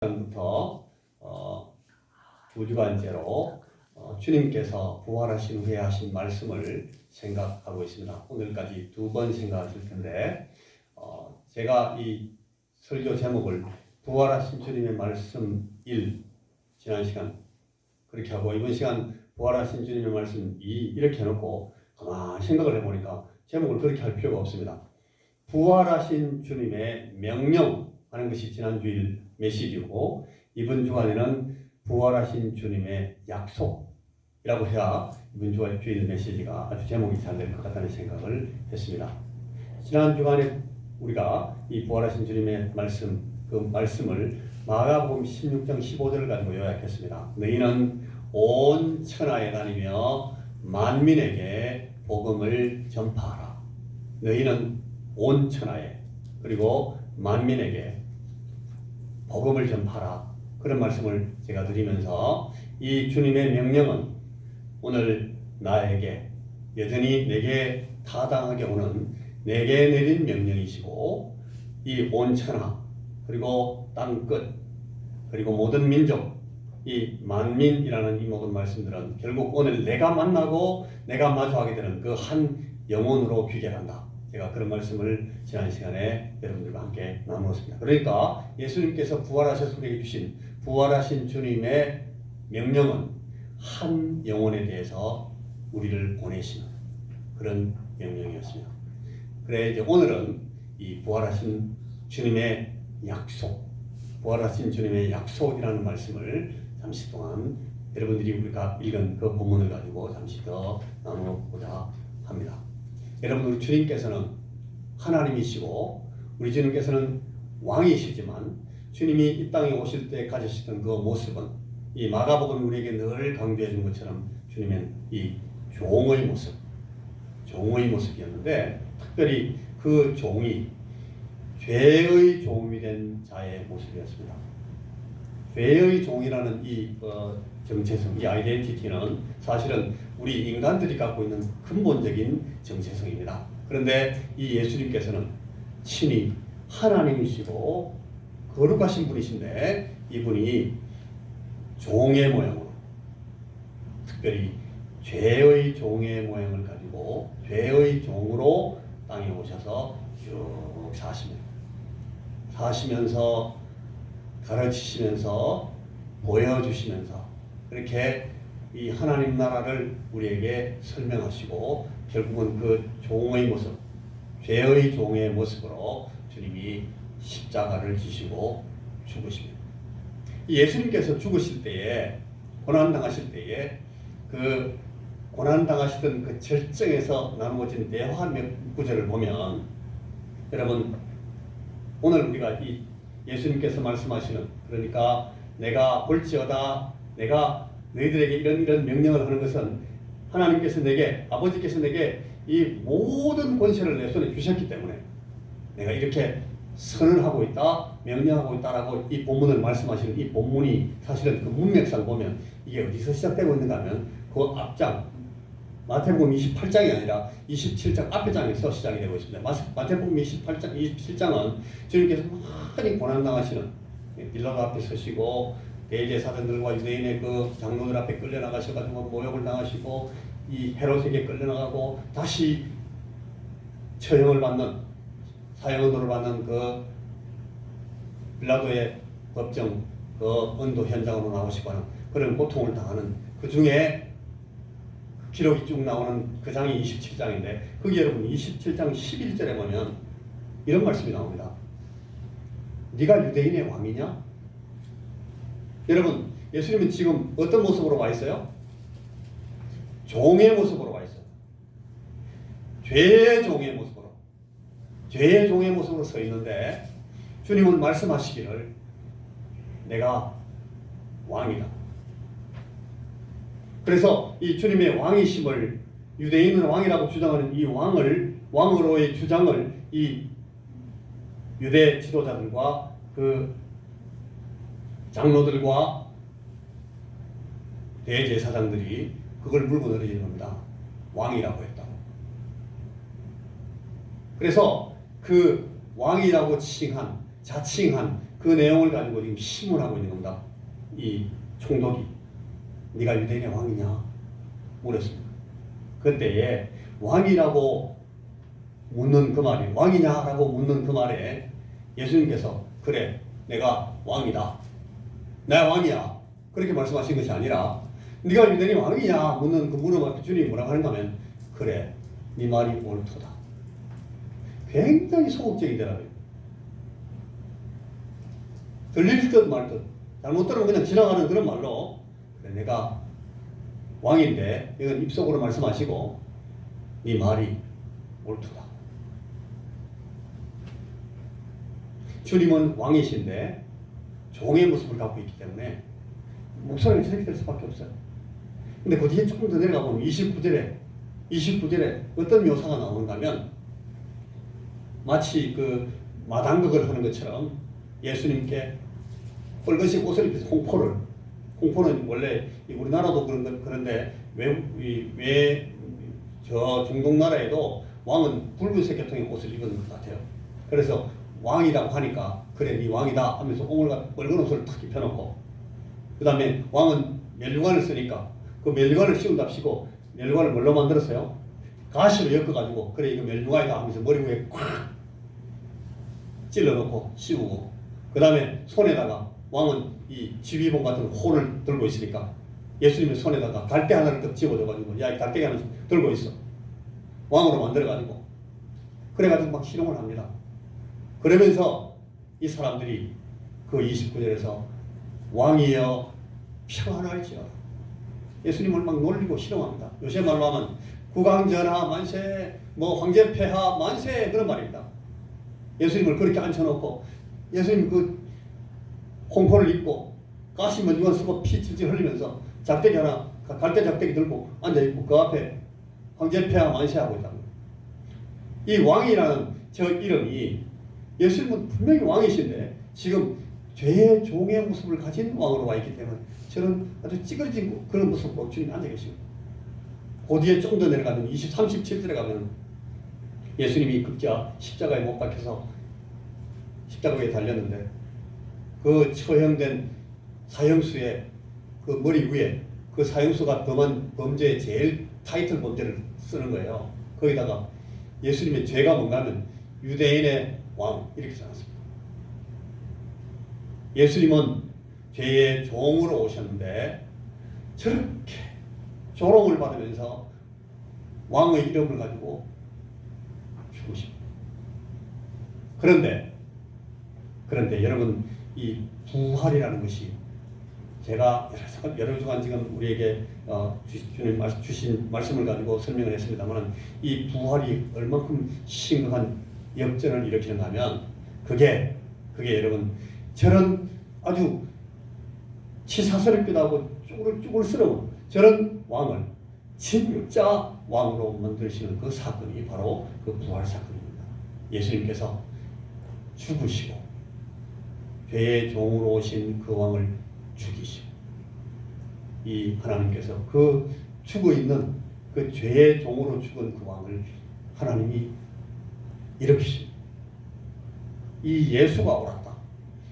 부터 2주간째로 주님께서 부활하신 후에 하신 말씀을 생각하고 있습니다. 오늘까지 2번 생각하실 텐데 제가 이 설교 제목을 부활하신 주님의 말씀 1 지난 시간 그렇게 하고 이번 시간 부활하신 주님의 말씀 2 이렇게 해놓고 가만히 생각을 해보니까 제목을 그렇게 할 필요가 없습니다. 부활하신 주님의 명령 하는 것이 지난주일 메시지고 이번 주간에는 부활하신 주님의 약속이라고 해야 이번 주일 메시지가 아주 제목이 잘 될 것 같다는 생각을 했습니다. 지난 주간에 우리가 이 부활하신 주님의 말씀, 그 말씀을 마가복음 16장 15절을 가지고 요약했습니다. 너희는 온 천하에 다니며 만민에게 복음을 전파하라. 너희는 온 천하에 그리고 만민에게 복음을 전파하라. 그런 말씀을 제가 드리면서 이 주님의 명령은 오늘 나에게 여전히 내게 타당하게 오는 내게 내린 명령이시고 이 온 천하 그리고 땅끝 그리고 모든 민족 이 만민이라는 이 모든 말씀들은 결국 오늘 내가 만나고 내가 마주하게 되는 그 한 영혼으로 귀결한다. 제가 그런 말씀을 지난 시간에 여러분들과 함께 나누었습니다. 그러니까 예수님께서 부활하셔서 우리에게 주신 부활하신 주님의 명령은 한 영혼에 대해서 우리를 보내시는 그런 명령이었습니다. 그래 이제 오늘은 이 부활하신 주님의 약속, 부활하신 주님의 약속이라는 말씀을 잠시 동안 여러분들이 우리가 읽은 그 본문을 가지고 잠시 더 나누고자 합니다. 여러분, 우리 주님께서는 하나님이시고 우리 주님께서는 왕이시지만 주님이 이 땅에 오실 때 가지시던 그 모습은 이 마가복음이 우리에게 늘 강조해 준 것처럼 주님은 이 종의 모습, 종의 모습이었는데 특별히 그 종이 죄의 종이 된 자의 모습이었습니다. 죄의 종이라는 이 정체성, 이 아이덴티티는 사실은 우리 인간들이 갖고 있는 근본적인 정체성입니다. 그런데 이 예수님께서는 친히 하나님이시고 거룩하신 분이신데 이분이 종의 모양으로, 특별히 죄의 종의 모양을 가지고 죄의 종으로 땅에 오셔서 쭉 사시면서 가르치시면서 보여주시면서 그렇게 이 하나님 나라를 우리에게 설명하시고 결국은 그 종의 모습, 죄의 종의 모습으로 주님이 십자가를 지시고 죽으십니다. 예수님께서 죽으실 때에 고난당하실 때에 그 고난당하시던 그 절정에서 나누어진 대화 몇 구절을 보면 여러분 오늘 우리가 이 예수님께서 말씀하시는 그러니까 내가 볼지어다 내가 너희들에게 이런 명령을 하는 것은 하나님께서 내게 아버지께서 내게 이 모든 권세를 내 손에 주셨기 때문에 내가 이렇게 선언하고 있다 명령하고 있다라고 이 본문을 말씀하시는 이 본문이 사실은 그 문맥상 보면 이게 어디서 시작되고 있는가 하면 그 앞장 마태복음 28장이 아니라 27장 앞에 장에서 시작이 되고 있습니다. 마태복음 28장, 27장은 주님께서 많이 고난당하시는 빌라도 앞에 서시고 대제사장들과 유대인의 그 장로들 앞에 끌려나가셔가지고 모욕을 당하시고 이 헤롯에게 끌려나가고 다시 처형을 받는 사형언도를 받는 그 빌라도의 법정 그 언도 현장으로 나오시고 하는 그런 고통을 당하는 그 중에 기록이 쭉 나오는 그 장이 27장인데 거기 여러분 27장 11절에 보면 이런 말씀이 나옵니다. 네가 유대인의 왕이냐? 여러분 예수님은 지금 어떤 모습으로 와 있어요? 종의 모습으로 와 있어요. 죄의 종의 모습으로. 죄의 종의 모습으로 서 있는데 주님은 말씀하시기를 내가 왕이다. 그래서 이 주님의 왕이심을 유대인은 왕이라고 주장하는 이 왕으로의 주장을 이 유대 지도자들과 그 장로들과 대제사장들이 그걸 물고 늘어지는 겁니다. 왕이라고 했다고. 그래서 그 왕이라고 자칭한 그 내용을 가지고 지금 심문하고 있는 겁니다. 이 총독이 네가 유대인의 왕이냐 물었습니다. 그때에 왕이라고 묻는 그 말이 왕이냐라고 묻는 그 말에 예수님께서 그래 내가 왕이다. 내가 왕이야. 그렇게 말씀하신 것이 아니라 네가 유대인의 왕이냐 묻는 그 물음 앞에 주님이 뭐라고 하는가 하면 그래 네 말이 옳도다. 굉장히 소극적인 대답이에요. 들릴 듯 말 듯. 잘못 들으면 그냥 지나가는 그런 말로 그래, 내가 왕인데 이건 입속으로 말씀하시고 네 말이 옳도다. 주님은 왕이신데 종의 모습을 갖고 있기 때문에 목소리가 저렇게 될 수밖에 없어요. 근데 그 뒤에 조금 더 내려가 보면 29절에 어떤 묘사가 나오는가 하면 마치 그 마당극을 하는 것처럼 예수님께 빨간색 옷을 입혀서 홍포는 원래 우리나라도 그런데 왜 저 중동 나라에도 왕은 붉은색 계통의 옷을 입은 것 같아요. 그래서 왕이라고 하니까 그래 네 왕이다 하면서 빨간 옷을 탁 입혀놓고 그 다음에 왕은 멸류관을 쓰니까 그 멸류관을 씌운답시고 멸류관을 뭘로 만들었어요? 가시로 엮어가지고 그래 이거 멸류관이다 하면서 머리 위에 꽉 찔러놓고 씌우고 그 다음에 손에다가 왕은 이 지휘봉 같은 호를 들고 있으니까 예수님의 손에다가 갈대 하나를 딱 집어줘가지고 야 이 갈대기 하나 들고 있어. 왕으로 만들어가지고 그래가지고 막 희롱을 합니다. 그러면서 이 사람들이 그 29절에서 왕이여 평안할지어다. 예수님을 막 놀리고 희롱합니다. 요새 말로 하면 국왕전하 만세, 뭐 황제폐하 만세 그런 말입니다. 예수님을 그렇게 앉혀놓고 예수님 그 홍포를 입고 가시 먼지만 쓰고 피 질질 흘리면서 작대기 하나 갈대 작대기 들고 앉아있고 그 앞에 황제폐하 만세하고 있다. 이 왕이라는 저 이름이 예수님은 분명히 왕이신데 지금 죄의 종의 모습을 가진 왕으로 와 있기 때문에 저는 아주 찌그러진 그런 모습으로 주님이 앉아 계십니다. 그 뒤에 좀 더 내려가면 37절에 가면 예수님이 급기야 십자가에 못 박혀서 십자가 위에 달렸는데 그 처형된 사형수의 그 머리 위에 그 사형수가 범한 범죄의 제일 타이틀 범죄를 쓰는 거예요. 거기다가 예수님의 죄가 뭔가 하면 유대인의 왕 이렇게 써놨습니다. 예수님은 죄의 종으로 오셨는데 저렇게 조롱을 받으면서 왕의 이름을 가지고 죽으십니다. 그런데 여러분 이 부활이라는 것이 제가 여러 주간 지금 우리에게 주님 주신 말씀을 가지고 설명을 했습니다만 이 부활이 얼만큼 심각한 역전을 일으키는가 하면 그게 여러분 저런 아주 치사스럽기도 하고 쭈글쭈글스러운 저런 왕을 진짜 왕으로 만드시는 그 사건이 바로 그 부활 사건입니다. 예수님께서 죽으시고 죄의 종으로 오신 그 왕을 죽이시고 이 하나님께서 그 죽어있는 그 죄의 종으로 죽은 그 왕을 하나님이 일으키십니다. 이 예수가 옳았다.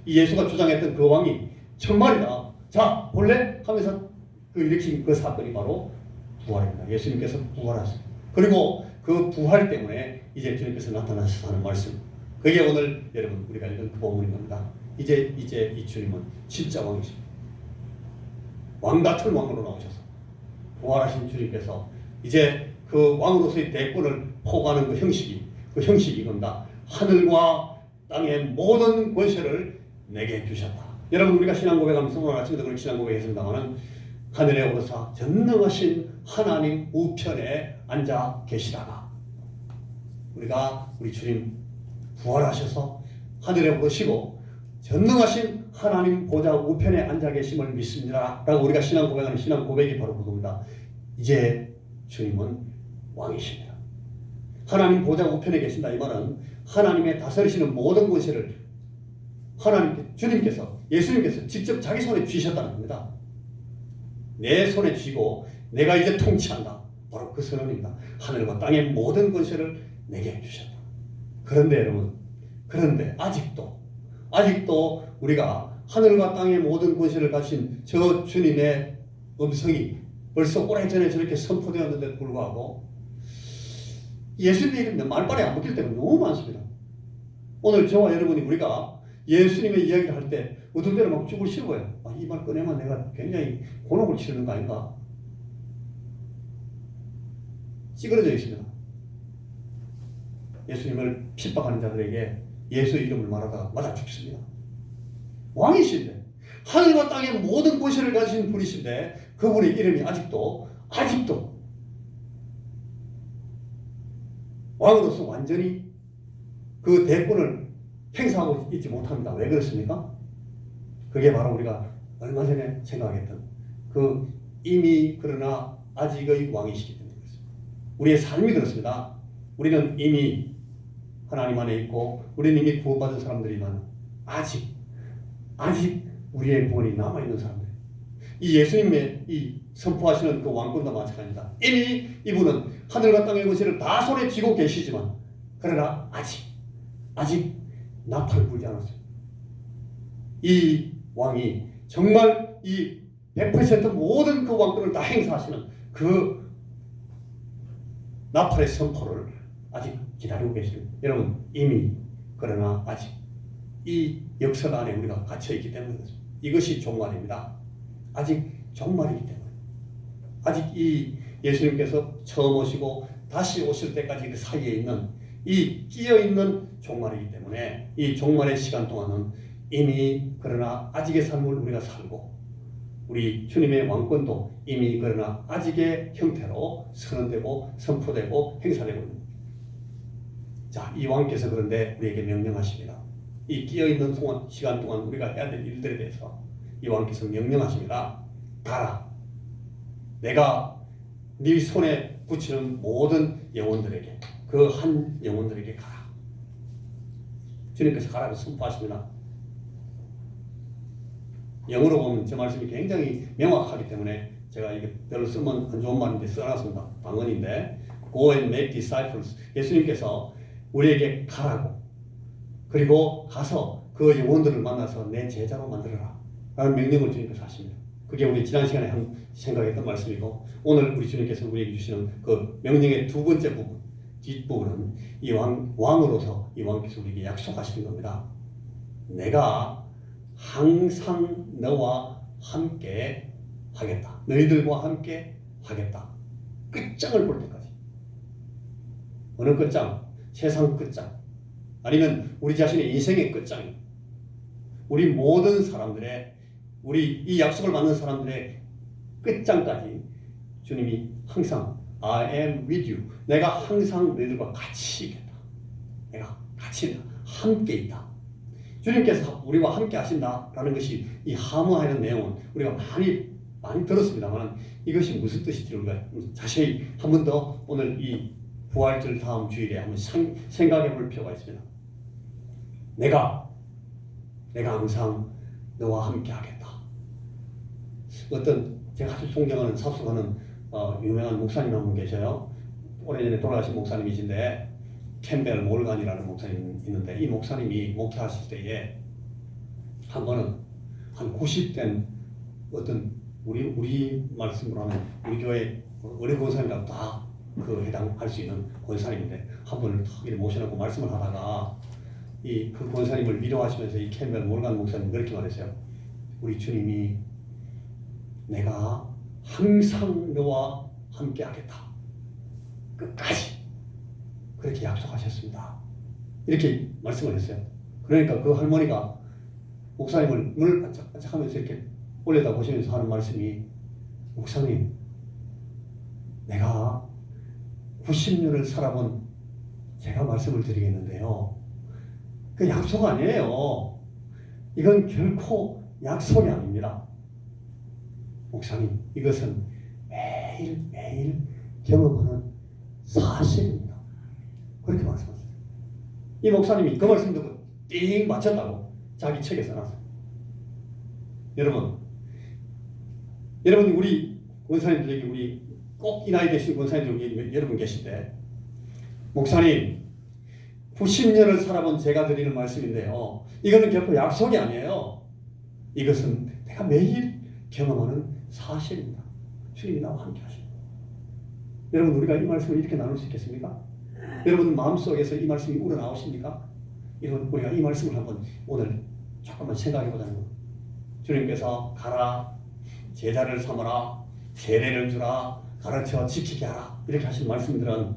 이 예수가 주장했던 그 왕이 정말이다. 자 볼래? 하면서 그 일으킨 그 사건이 바로 부활입니다. 예수님께서 부활하셨습니다. 그리고 그 부활 때문에 이제 주님께서 나타나셔서 하는 말씀 그게 오늘 여러분 우리가 읽은 그 본문인 겁니다. 이제 이 주님은 진짜 왕이십니다. 왕 같은 왕으로 나오셔서 부활하신 주님께서 이제 그 왕으로서의 대권을 포고하는 그 형식이 이겁니다. 하늘과 땅의 모든 권세를 내게 주셨다. 여러분 우리가 신앙 고백하면서 오늘 아침에도 그렇게 신앙 고백했습니다만 하늘에 오르사 전능하신 하나님 우편에 앉아 계시다가 우리 주님 부활하셔서 하늘에 오르시고 전능하신 하나님 보좌 우편에 앉아 계심을 믿습니다 라고 우리가 신앙 고백하는 신앙 고백이 바로 그겁니다. 이제 주님은 왕이십니다. 하나님 보좌 우편에 계신다 이 말은 하나님의 다스리시는 모든 권세를 주님께서 예수님께서 직접 자기 손에 쥐셨다는 겁니다. 내 손에 쥐고 내가 이제 통치한다. 바로 그 선언입니다. 하늘과 땅의 모든 권세를 내게 주셨다. 그런데 여러분 아직도 아직도 우리가 하늘과 땅의 모든 권세를 가진 저 주님의 음성이 벌써 오래전에 저렇게 선포되었는데도 불구하고 예수님의 이름은 말빨에 안 붙길 때가 너무 많습니다. 오늘 저와 여러분이 우리가 예수님의 이야기를 할 때 어떤 때는 막 죽을 싫어요. 이 말 꺼내면 내가 굉장히 곤혹을 치르는 거 아닌가? 찌그러져 있습니다. 예수님을 핍박하는 자들에게 예수의 이름을 말하다가 맞아 죽습니다. 왕이신데 하늘과 땅의 모든 권세를 가진 분이신데 그분의 이름이 아직도 왕으로서 완전히 그 대권을 행사하고 있지 못합니다. 왜 그렇습니까? 그게 바로 우리가 얼마 전에 생각했던 그 이미 그러나 아직의 왕이시기 때문에 그렇습니다. 우리의 삶이 그렇습니다. 우리는 이미 하나님 안에 있고 우리는 이미 구원받은 사람들이지만 아직 우리의 구원이 남아있는 사람들. 이 예수님의 이 선포하시는 그 왕권도 마찬가지입니다. 이미 이분은 하늘과 땅의 권세를 다 손에 쥐고 계시지만 그러나 아직 나팔을 불지 않았어요. 이 왕이 정말 이 100% 모든 그 왕권을 다 행사하시는 그 나팔의 선포를 아직 기다리고 계십니다. 여러분 이미 그러나 아직 이 역사 안에 우리가 갇혀있기 때문에 그렇습니다. 이것이 종말입니다. 아직 종말이기 때문에 아직 이 예수님께서 처음 오시고 다시 오실 때까지 그 사이에 있는 이 끼어있는 종말이기 때문에 이 종말의 시간 동안은 이미 그러나 아직의 삶을 우리가 살고 우리 주님의 왕권도 이미 그러나 아직의 형태로 선언되고 선포되고 행사되고 있습니다. 자, 이 왕께서 그런데 우리에게 명령하십니다. 이 끼어있는 시간 동안 우리가 해야 될 일들에 대해서 이 왕께서 명령하십니다. 가라. 내가 네 손에 붙이는 모든 영혼들에게 그 한 영혼들에게 가라. 주님께서 가라고 선포하십니다. 영어로 보면 저 말씀이 굉장히 명확하기 때문에 제가 이게 별로 쓰면 안 좋은 말인데 써놨습니다. 방언인데 Go and make disciples. 예수님께서 우리에게 가라고 그리고 가서 그 영혼들을 만나서 내 제자로 만들어라 라는 명령을 주님께서 하십니다. 그게 우리 지난 시간에 생각했던 말씀이고 오늘 우리 주님께서 우리에게 주시는 그 명령의 두 번째 부분 뒷부분은 이 왕으로서 이 왕께서 우리에게 약속하시는 겁니다. 내가 항상 너와 함께 하겠다. 너희들과 함께 하겠다. 끝장을 볼 때까지. 어느 끝장? 세상 끝장. 아니면 우리 자신의 인생의 끝장이. 우리 모든 사람들의 우리 이 약속을 받는 사람들의 끝장까지 주님이 항상 I am with you. 내가 항상 너희들과 같이 있겠다. 내가 같이 있다. 함께 있다. 주님께서 우리와 함께 하신다라는 것이 이 하모하는 내용은 우리가 많이 들었습니다만 이것이 무슨 뜻인지 우리가 자세히 한 번 더 오늘 이 부활절 다음 주일에 한번 생각해 볼 필요가 있습니다. 내가 항상 너와 함께 하겠다. 어떤 제가 아주 존경하는 사수하는 유명한 목사님 한 분 계셔요. 오래전에 돌아가신 목사님이신데 캠벨 몰간이라는 목사님이 있는데 이 목사님이 목회하실 때에 한 번은 한 90된 어떤 우리 말씀으로 하면 우리 교회 어느 권사님이라도 다 그 해당할 수 있는 권사님인데 한 번을 탁 이렇게 모셔놓고 말씀을 하다가 그 권사님을 위로하시면서 이 캠벨 몰간 목사님 그렇게 말했어요. 우리 주님이 내가 항상 너와 함께 하겠다. 끝까지. 그렇게 약속하셨습니다. 이렇게 말씀을 했어요. 그러니까 그 할머니가 목사님을 눈을 반짝반짝 하면서 이렇게 올려다 보시면서 하는 말씀이 목사님, 내가 90년을 살아본 제가 말씀을 드리겠는데요. 그 약속 아니에요. 이건 결코 약속이 아닙니다. 목사님, 이것은 매일매일 경험하는 사실입니다. 그렇게 말씀하셨어요. 이 목사님이 그 말씀 듣고 띵 맞췄다고 자기 책에 써놨어요. 여러분 우리 권사님들에게 우리 꼭 이 나이 되신 권사님들 여러분 계신데 목사님 90년을 살아본 제가 드리는 말씀인데요. 이거는 결코 약속이 아니에요. 이것은 내가 매일 경험하는 사실입니다. 주님이 나와 함께 하십니다. 여러분, 우리가 이 말씀을 이렇게 나눌 수 있겠습니까? 여러분 마음속에서 이 말씀이 우러나오십니까? 이건 우리가 이 말씀을 한번 오늘 조금만 생각해 보자는 거예요. 주님께서 가라, 제자를 삼아라, 세례를 주라, 가르쳐 지키게 하라, 이렇게 하신 말씀들은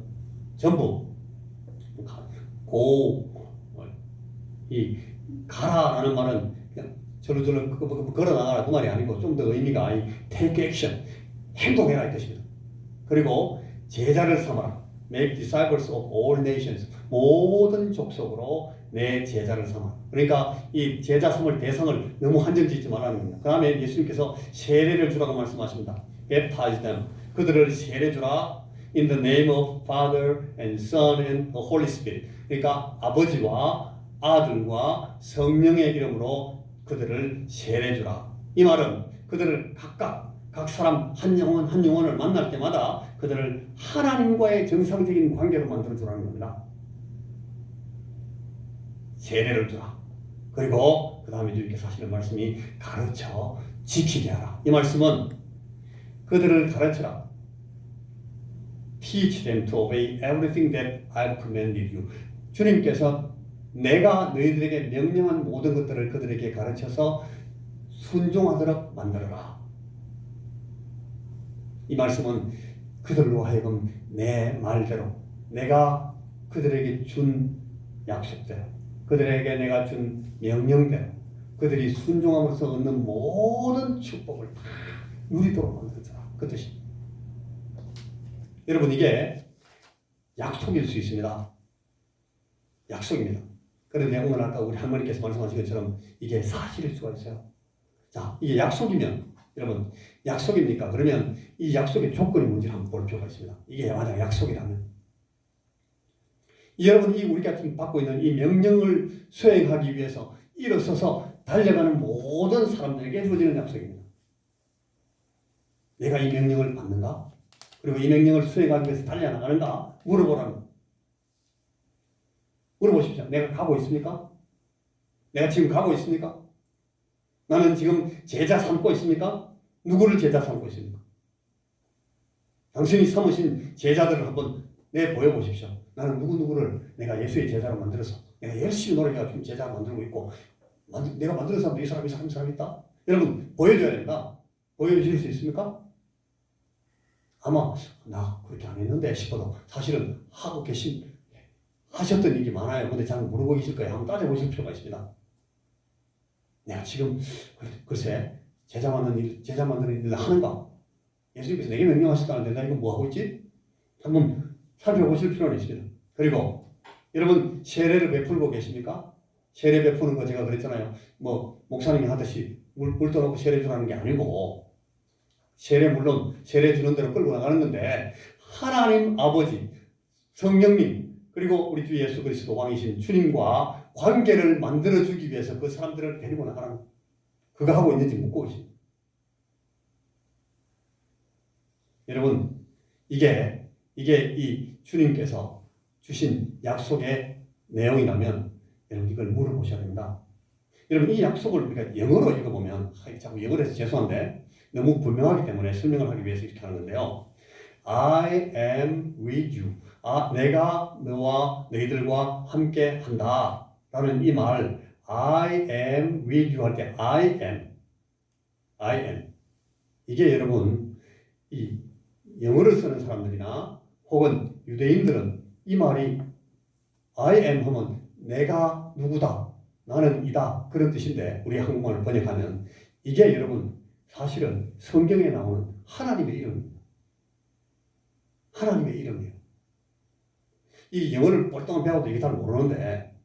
전부 이 가라라는 말은 그냥 저러저러 걸어 나가라 그 말이 아니고 좀 더 의미가 이 take action, 행동해라 이 뜻입니다. 그리고 제자를 삼아라, make disciples of all nations, 모든 족속으로 내 제자를 삼아라. 그러니까 이 제자 삼을 대상을 너무 한정 짓지 말라는 겁니다. 그 다음에 예수님께서 세례를 주라고 말씀하십니다. baptize them, 그들을 세례 주라, in the name of Father and Son and the Holy Spirit. 그러니까 아버지와 아들과 성령의 이름으로 그들을 세례 주라. 이 말은 그들을 각 사람 한 영혼 한 영혼을 만날 때마다 그들을 하나님과의 정상적인 관계로 만들어 주라는 겁니다. 세례를 주라. 그리고 그 다음에 주님께서 하시는 말씀이 가르쳐 지키게 하라. 이 말씀은 그들을 가르쳐라. Teach them to obey everything that I've commanded you. 주님께서 내가 너희들에게 명령한 모든 것들을 그들에게 가르쳐서 순종하도록 만들어라. 이 말씀은 그들로 하여금 내 말대로, 내가 그들에게 준 약속대로, 그들에게 내가 준 명령대로 그들이 순종함으로써 얻는 모든 축복을 다 누리도록 만들어줘라. 그 뜻입니다. 여러분, 이게 약속일 수 있습니다. 약속입니다. 그런데 오늘 아까 우리 할머니께서 말씀하신 것처럼 이게 사실일 수가 있어요. 자, 이게 약속이면, 여러분, 약속입니까? 그러면 이 약속의 조건이 뭔지 한번 볼 필요가 있습니다. 이게 만약 약속이라면, 여러분, 이 우리가 지금 받고 있는 이 명령을 수행하기 위해서 일어서서 달려가는 모든 사람들에게 주어지는 약속입니다. 내가 이 명령을 받는가? 그리고 이 명령을 수행하기 위해서 달려나가는가? 물어보십시오. 내가 가고 있습니까? 내가 지금 가고 있습니까? 나는 지금 제자 삼고 있습니까? 누구를 제자 삼고 있습니까? 당신이 삼으신 제자들을 한번 내보여보십시오. 나는 누구를 내가 예수의 제자로 만들어서 내가 열심히 노력해서 제자로 만들고 있고, 내가 만드는 사람도 이 사람 있다? 여러분, 보여줘야 됩니다. 보여주실 수 있습니까? 아마 나 그렇게 안 했는데 싶어도 사실은 하셨던 일이 많아요. 근데 잘 모르고 계실 거예요. 한번 따져보실 필요가 있습니다. 내가 지금 글쎄 제자 만드는 일을 하는가? 예수님께서 내게 명령하셨다는데 나 이거 뭐 하고 있지? 한번 살펴보실 필요는 있습니다. 그리고 여러분, 세례를 베풀고 계십니까? 세례 베푸는 거 제가 그랬잖아요. 뭐 목사님이 하듯이 물 떠놓고 세례 주라는 게 아니고, 물론 세례 주는 대로 끌고 나가는 건데, 하나님 아버지, 성령님, 그리고 우리 주 예수 그리스도 왕이신 주님과 관계를 만들어주기 위해서 그 사람들을 데리고 나가는, 그거 하고 있는지 묻고 계십니다. 여러분, 이게 이 주님께서 주신 약속의 내용이라면 여러분 이걸 물어보셔야 됩니다. 여러분, 이 약속을 우리가 영어로 읽어보면, 자꾸 영어로 해서 죄송한데 너무 불명하기 때문에 설명을 하기 위해서 이렇게 하는 건데요. I am with you. 내가 너와 너희들과 함께 한다 라는 이 말, I am with you 할 때 I am. 이게 여러분, 이 영어를 쓰는 사람들이나 혹은 유대인들은 이 말이 I am 하면 내가 누구다, 나는 이다, 그런 뜻인데, 우리 한국말을 번역하면 이게 여러분 사실은 성경에 나오는 하나님의 이름입니다. 하나님의 이름이에요. 이 영어를 꼴똥 배워도 이게 잘 모르는데,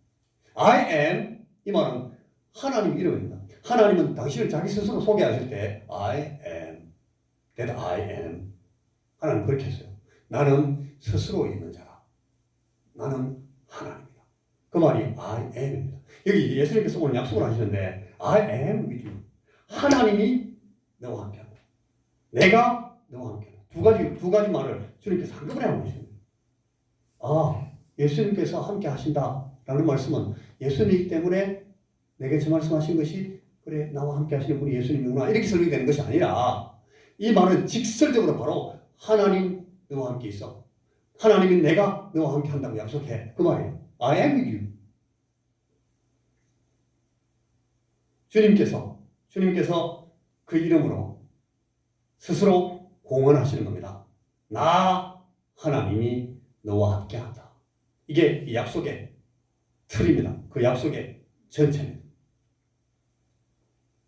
I am, 이 말은 하나님의 이름입니다. 하나님은 당신을 자기 스스로 소개하실 때 I am, that I am. 하나님 그렇게 했어요. 나는 스스로 있는 자라. 나는 하나님이다. 그 말이 I am입니다. 여기 예수님께서 오늘 약속을 하시는데 I am with you. 하나님이 너와 함께한다. 내가 너와 함께한다. 두 가지 말을 주님께서 한꺼번에 하고 계십니다. 예수님께서 함께 하신다라는 말씀은 예수님이기 때문에 내게 저 말씀하신 것이 그래 나와 함께 하시는 분이 예수님이구나 이렇게 설명되는 것이 아니라 이 말은 직설적으로 바로 하나님 너와 함께 있어. 하나님이 내가 너와 함께 한다고 약속해. 그 말이에요. I am with you. 주님께서 그 이름으로 스스로 공언하시는 겁니다. 나 하나님이 너와 함께 한다. 이게 이 약속의 틀입니다. 그 약속의 전체입니다.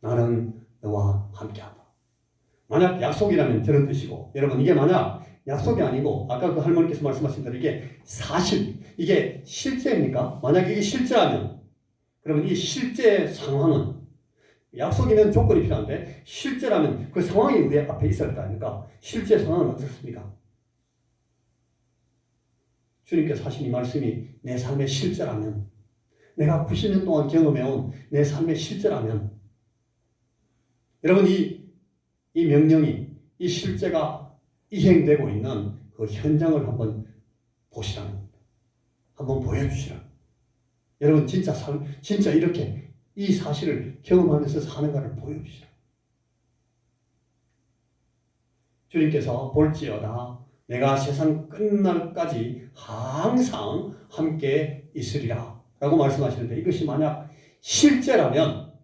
나는 너와 함께 한다. 만약 약속이라면 저런 뜻이고, 여러분 이게 만약 약속이 아니고 아까 그 할머니께서 말씀하신 대로 이게 사실, 이게 실제입니까? 만약 이게 실제라면 그러면 이 실제 상황은 약속이면 조건이 필요한데 실제라면 그 상황이 우리 앞에 있을 거 아닙니까? 실제 상황은 어떻습니까? 주님께서 하신 이 말씀이 내 삶의 실제라면, 내가 90년 동안 경험해온 내 삶의 실제라면, 여러분 이 명령이, 이 실제가 이행되고 있는 그 현장을 한번 보시라는 겁니다. 한번 보여주시라. 여러분 진짜 이렇게 이 사실을 경험하면서 사는가를 보여주시라. 주님께서 볼지어다 내가 세상 끝날까지 항상 함께 있으리라 라고 말씀하시는데, 이것이 만약 실제라면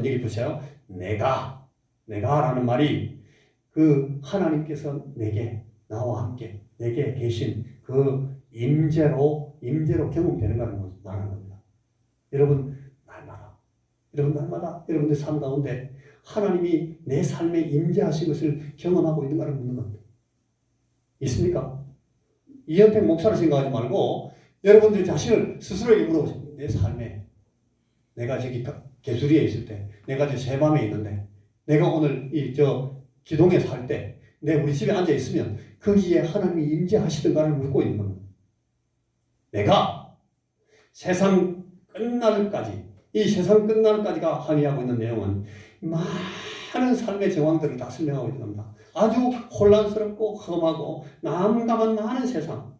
여기 보세요. 내가 라는 말이 그 하나님께서 나와 함께 내게 계신 그 임재로 경험되는가를 말하는 겁니다. 여러분 날마다 여러분들 삶 가운데 하나님이 내 삶에 임재하신 것을 경험하고 있는가를 묻는 겁니다. 있습니까? 이현택 목사를 생각하지 말고 여러분들 자신을 스스로에게 물어보세요. 내 삶에 내가 저기 개수리에 있을 때, 내가 저 새밤에 있는데, 내가 오늘 기동에 살 때, 우리 집에 앉아 있으면 거기에 하나님이 임재하시던가를 묻고 있는 겁니다. 내가 세상 끝날까지, 이 세상 끝날까지가 함의하고 있는 내용은 많은 삶의 정황들을 다 설명하고 있는 겁니다. 아주 혼란스럽고 험하고 난감한 많은 세상,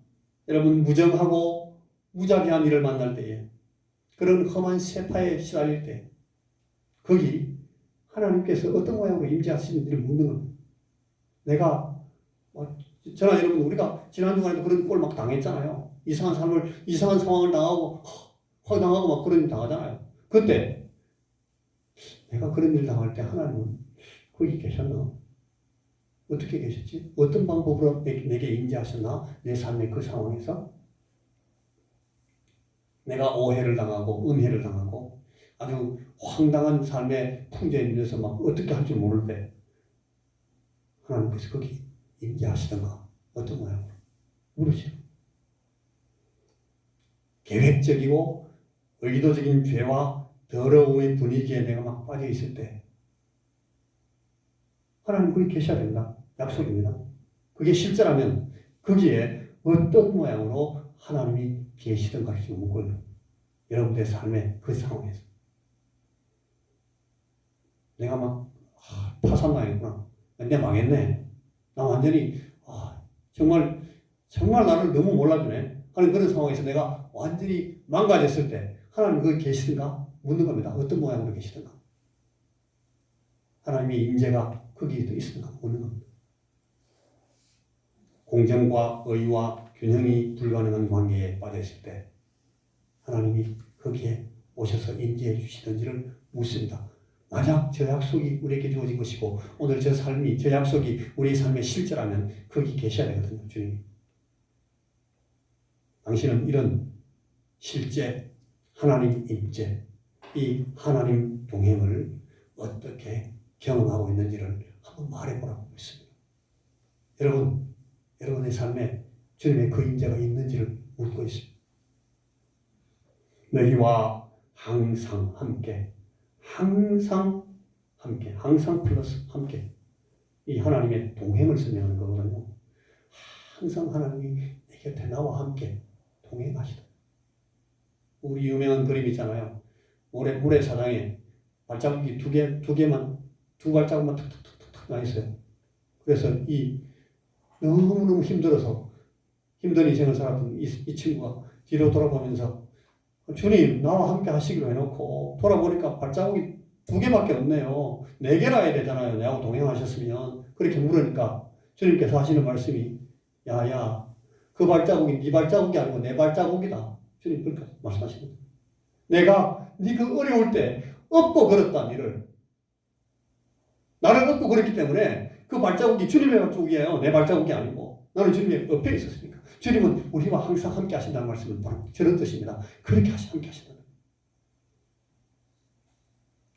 여러분 무정하고 무자비한 일을 만날 때에, 그런 험한 세파에 시달릴 때 거기 하나님께서 어떤 모양으로 임재하시는지를 묻는 겁니다. 내가 저나 여러분 우리가 지난 주간에도 그런 꼴 막 당했잖아요. 이상한 상황을 당하고 당하고 막 그런 일 당하잖아요. 그때 내가 그런 일 당할 때 하나님은 거기 계셨나? 어떻게 계셨지? 어떤 방법으로 내게 임재하셨나? 내 삶의 그 상황에서 내가 오해를 당하고 은혜를 당하고 아주 황당한 삶의 풍조에 밀려서 막 어떻게 할 줄 모를 때 하나님께서 거기 임재하시던가 어떤 모양으로 물으시오. 계획적이고 의도적인 죄와 더러움의 분위기에 내가 막 빠져 있을 때 하나님 거기 계셔야 된다. 약속입니다. 그게 실제라면 거기에 어떤 모양으로 하나님이 계시던가를 지금 묻고 있는 거예요. 여러분들의 삶의 그 상황에서 내가 막 파산당했구나. 내 망했네. 나 완전히 정말 나를 너무 몰라주네 하는 그런 상황에서 내가 완전히 망가졌을 때 하나님 거기 계시던가 묻는 겁니다. 어떤 모양으로 계시던가, 하나님의 임재가 거기에도 있었던가 묻는 겁니다. 공정과 의와 균형이 불가능한 관계에 빠져있을 때 하나님이 거기에 오셔서 임재해 주시던지를 묻습니다. 만약 저 약속이 우리에게 주어진 것이고 오늘 저 약속이 우리의 삶의 실제라면 거기 계셔야 되거든요. 주님이. 당신은 이런 실제 하나님 임재, 이 하나님 동행을 어떻게 경험하고 있는지를 한번 말해보라고 했습니다. 여러분의 삶에 주님의 그 임재가 있는지를 묻고 있습니다. 너희와 항상 함께, 항상 플러스 함께, 이 하나님의 동행을 설명하는 거거든요. 항상 하나님이 내 곁에 나와 함께 동행하시다. 우리 유명한 그림 있잖아요. 모래사장에 발자국이 두 발자국만 툭툭툭툭 나 있어요. 그래서 너무너무 힘들어서 힘든 인생을 살았던 이 친구가 뒤로 돌아보면서 주님 나와 함께 하시기로 해놓고 돌아보니까 발자국이 2개밖에 없네요. 4개나 해야 되잖아요. 내하고 동행하셨으면. 그렇게 물으니까 주님께서 하시는 말씀이 야야 그 발자국이 네 발자국이 아니고 내 발자국이다. 주님 그렇게 말씀하십니다. 내가 네 그 어려울 때 업고 걸었다 니를. 나를 업고 걸었기 때문에 그 발자국이 주님의 발자국이에요. 내 발자국이 아니고. 나는 주님의 옆에 있었으니까. 주님은 우리와 항상 함께 하신다는 말씀은 바로 저런 뜻입니다. 그렇게 함께 하신다는 거예요.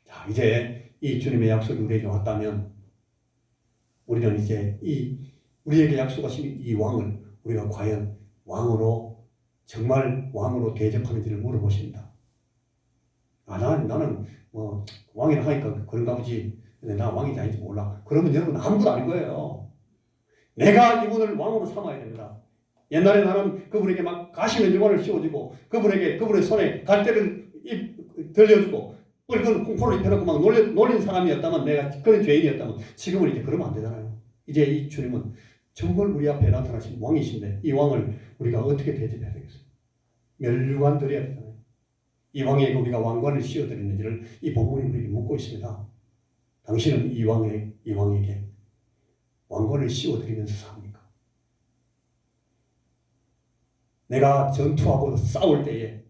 자, 이제 이 주님의 약속이 우리에게 왔다면 우리는 이제 우리에게 약속하신 이 왕을 우리가 과연 왕으로 정말 왕으로 대접하는지를 물어보십니다. 나는 뭐 왕이라 하니까 그런가 보지. 근데 나 왕인지 아닌지 몰라. 그러면 여러분 아무도 아닌 거예요. 내가 이분을 왕으로 삼아야 됩니다. 옛날에 나는 그분에게 막 가시면 유관을 씌워주고 그분의 손에 갈대를 들려주고 붉은 공포를 입혀놓고 막 놀린 사람이었다면 내가 그런 죄인이었다면 지금은 이제 그러면 안 되잖아요. 이제 이 주님은 정말 우리 앞에 나타나신 왕이신데 이 왕을 우리가 어떻게 대접해야 되겠어요? 멸류관 드려야 되잖아요. 이 왕에게 우리가 왕관을 씌워드리는지를 이 본문이 우리에게 묻고 있습니다. 당신은 이 왕에게 왕관을 씌워드리면서 삽니까? 내가 전투하고 싸울 때에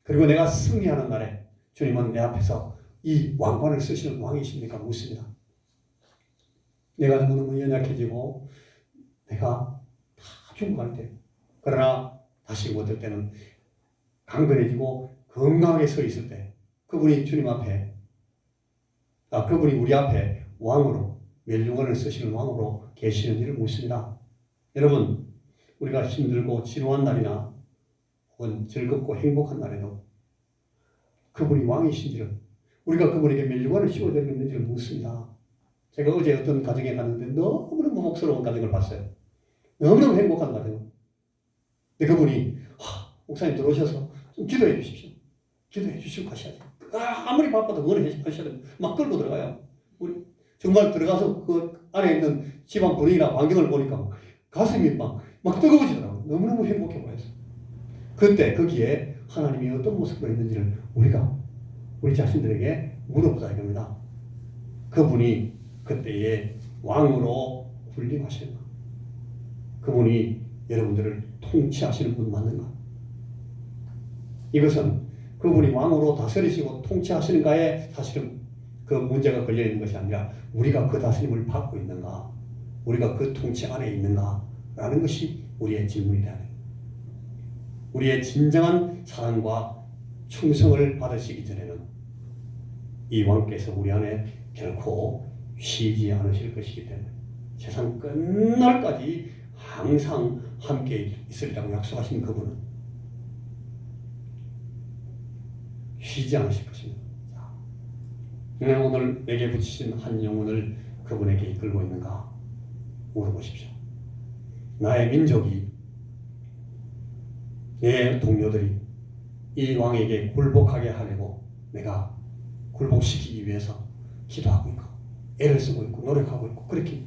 그리고 내가 승리하는 날에 주님은 내 앞에서 이 왕관을 쓰시는 왕이십니까? 묻습니다. 내가 너무너무 연약해지고 내가 다 죽어갈 때 그러나 다시 어떨 때는 강건해지고 건강하게 서 있을 때 그분이 그분이 우리 앞에 왕으로 멸류관을 쓰시는 왕으로 계시는 일을 묻습니다. 여러분 우리가 힘들고 지루한 날이나 혹은 즐겁고 행복한 날에도 그분이 왕이신지를 우리가 그분에게 멸류관을 씌워드리는지를 묻습니다. 제가 어제 어떤 가정에 갔는데 너무너무 복스러운 가정을 봤어요. 너무너무 행복한 가정. 근데 그분이 목사님 들어오셔서 좀 기도해 주십시오. 기도해 주시고 가셔야죠. 아무리 바빠도 은혜하셔야 됩니다. 막 끌고 들어가요. 우리 정말 들어가서 그 안에 있는 집안 분위기나 환경을 보니까 가슴이 막 뜨거워지더라고요. 너무너무 행복해 보여서. 그때 거기에 하나님이 어떤 모습으로 있는지를 우리가 우리 자신들에게 물어보자 이겁니다. 그분이 그때에 왕으로 군림하시는가? 그분이 여러분들을 통치하시는 분 맞는가? 이것은 그분이 왕으로 다스리시고 통치하시는가에 사실은 그 문제가 걸려있는 것이 아니라 우리가 그 다스림을 받고 있는가? 우리가 그 통치 안에 있는가? 라는 것이 우리의 질문이 되어야 됩니다. 우리의 진정한 사랑과 충성을 받으시기 전에는 이 왕께서 우리 안에 결코 쉬지 않으실 것이기 때문에 세상 끝날까지 항상 함께 있으리라고 약속하신 그분은 쉬지 않으실 것입니다. 오늘 내게 붙이신 한 영혼을 그분에게 이끌고 있는가 물어보십시오. 나의 민족이 내 동료들이 이 왕에게 굴복하게 하려고 내가 굴복시키기 위해서 기도하고 있고 애를 쓰고 있고 노력하고 있고 그렇게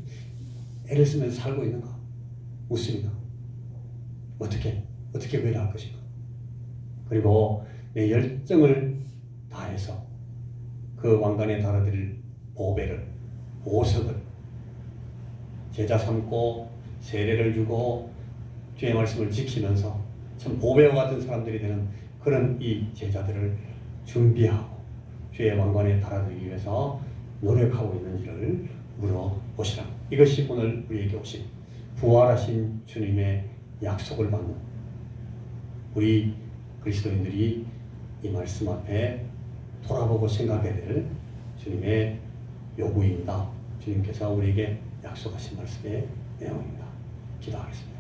애를 쓰면서 살고 있는가 묻습니다. 어떻게 외라할 것인가? 그리고 내 열정을 다해서 그 왕관에 달아드릴 보석을 제자 삼고 세례를 주고 주의 말씀을 지키면서 참 보배와 같은 사람들이 되는 그런 이 제자들을 준비하고 주의 왕관에 달아드리기 위해서 노력하고 있는지를 물어보시라. 이것이 오늘 우리에게 오신 부활하신 주님의 약속을 받는 우리 그리스도인들이 이 말씀 앞에 돌아보고 생각해야 될 주님의 요구입니다. 주님께서 우리에게 약속하신 말씀의 내용입니다. 기도하겠습니다.